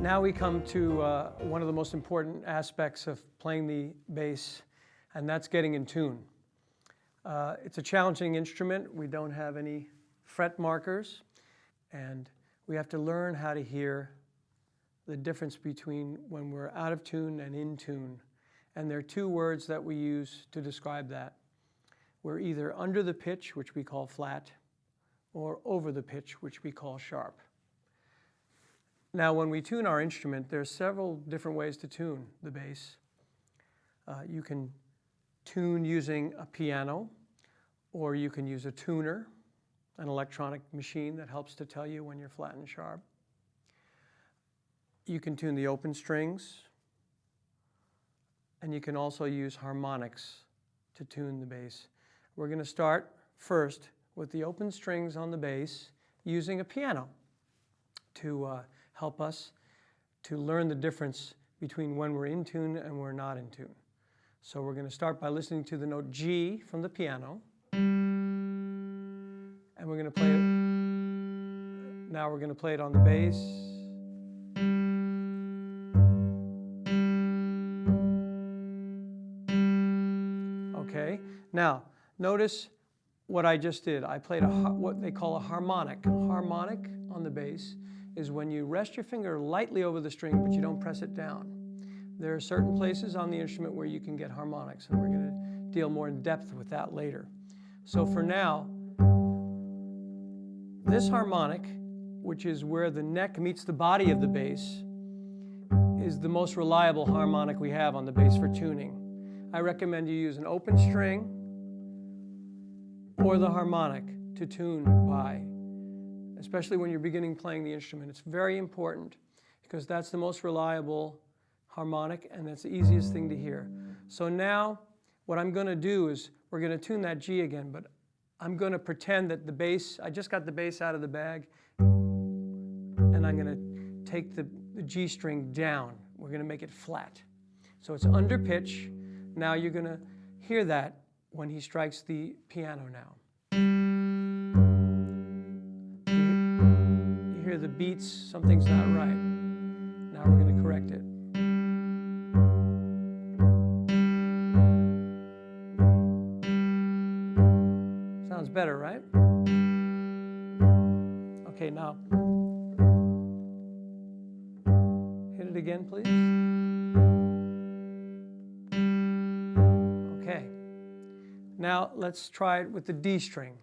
Now we come to one of the most important aspects of playing the bass, and that's getting in tune. It's a challenging instrument. We don't have any fret markers, and we have to learn how to hear the difference between when we're out of tune and in tune. And there are two words that we use to describe that. We're either under the pitch, which we call flat, or over the pitch, which we call sharp. Now, when we tune our instrument, there are several different ways to tune the bass. You can tune using a piano, or you can use a tuner, an electronic machine that helps to tell you when you're flat and sharp. You can tune the open strings, and you can also use harmonics to tune the bass. We're going to start first with the open strings on the bass using a piano to help us to learn the difference between when we're in tune and we're not in tune. So we're going to start by listening to the note G from the piano, and we're going to play it. Now we're going to play it on the bass. Okay, now notice what I just did. I played what they call a harmonic. A harmonic on the bass is when you rest your finger lightly over the string, but you don't press it down. There are certain places on the instrument where you can get harmonics, and we're going to deal more in depth with that later. So for now, this harmonic, which is where the neck meets the body of the bass, is the most reliable harmonic we have on the bass for tuning. I recommend you use an open string or the harmonic to tune by, especially when you're beginning playing the instrument. It's very important because that's the most reliable harmonic and that's the easiest thing to hear. So now what I'm going to do is we're going to tune that G again, but I'm going to pretend that the bass, I just got the bass out of the bag, and I'm going to take the G string down. We're going to make it flat. So it's under pitch. Now you're going to hear that when he strikes the piano now. You hear the beats, something's not right. Now we're going to correct it. Sounds better, right? Okay, now hit it again, please. Okay. Now let's try it with the D string.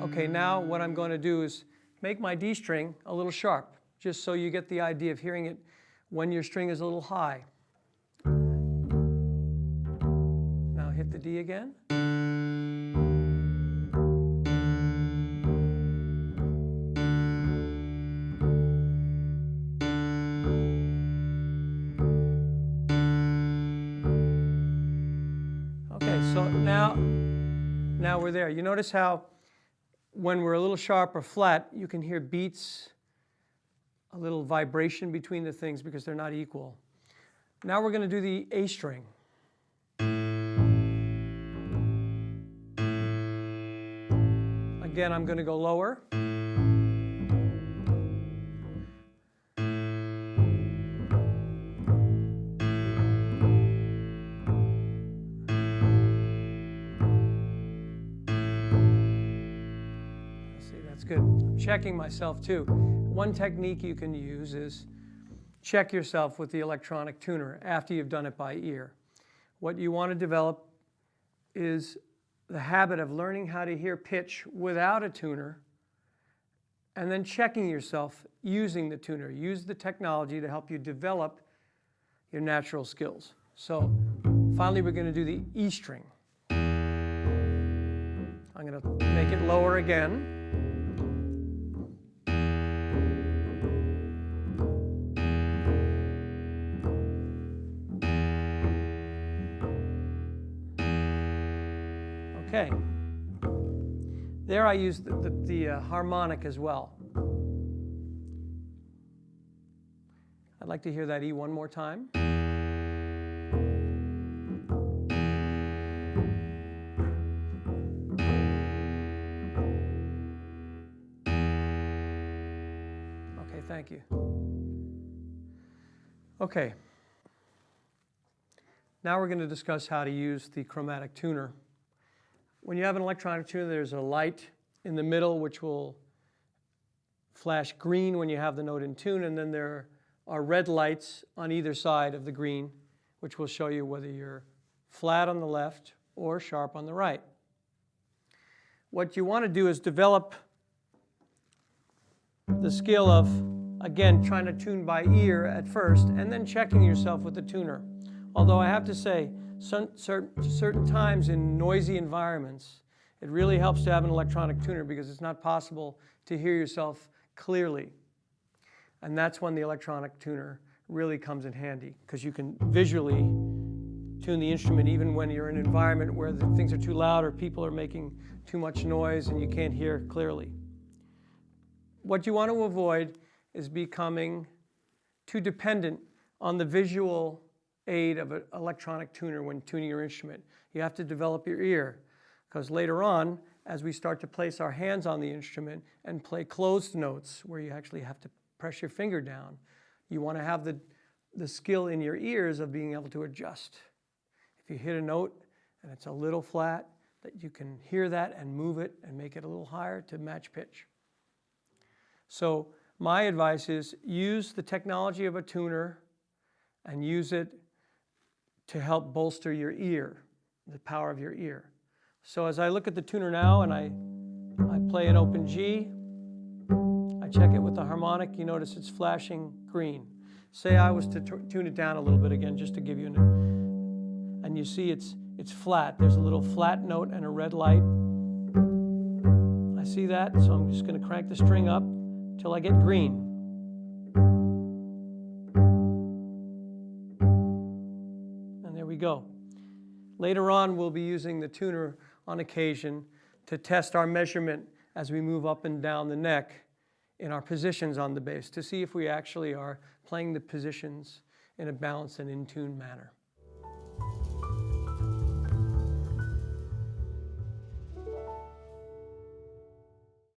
Okay, now what I'm going to do is make my D string a little sharp, just so you get the idea of hearing it when your string is a little high. Now hit the D again. Okay, so now we're there. You notice how when we're a little sharp or flat, you can hear beats, a little vibration between the things because they're not equal. Now we're going to do the A string. Again, I'm going to go lower. Good. I'm checking myself too. One technique you can use is check yourself with the electronic tuner after you've done it by ear. What you want to develop is the habit of learning how to hear pitch without a tuner and then checking yourself using the tuner. Use the technology to help you develop your natural skills. So finally we're going to do the E string. I'm going to make it lower again. Okay, there I use the harmonic as well. I'd like to hear that E one more time. Okay, thank you. Okay. Now we're going to discuss how to use the chromatic tuner. When you have an electronic tuner, there's a light in the middle which will flash green when you have the note in tune, and then there are red lights on either side of the green which will show you whether you're flat on the left or sharp on the right. What you want to do is develop the skill of, again, trying to tune by ear at first and then checking yourself with the tuner. Although I have to say, certain times in noisy environments, it really helps to have an electronic tuner because it's not possible to hear yourself clearly. And that's when the electronic tuner really comes in handy, because you can visually tune the instrument even when you're in an environment where things are too loud or people are making too much noise and you can't hear clearly. What you want to avoid is becoming too dependent on the visual aid of an electronic tuner when tuning your instrument. You have to develop your ear, because later on, as we start to place our hands on the instrument and play closed notes where you actually have to press your finger down, you want to have the skill in your ears of being able to adjust. If you hit a note and it's a little flat, that you can hear that and move it and make it a little higher to match pitch. So my advice is use the technology of a tuner and use it to help bolster your ear, the power of your ear. So as I look at the tuner now and I play an open G, I check it with the harmonic, you notice it's flashing green. Say I was to tune it down a little bit again just to give you and you see it's flat. There's a little flat note and a red light. I see that, so I'm just going to crank the string up till I get green. Go. Later on, we'll be using the tuner on occasion to test our measurement as we move up and down the neck in our positions on the bass to see if we actually are playing the positions in a balanced and in tune manner.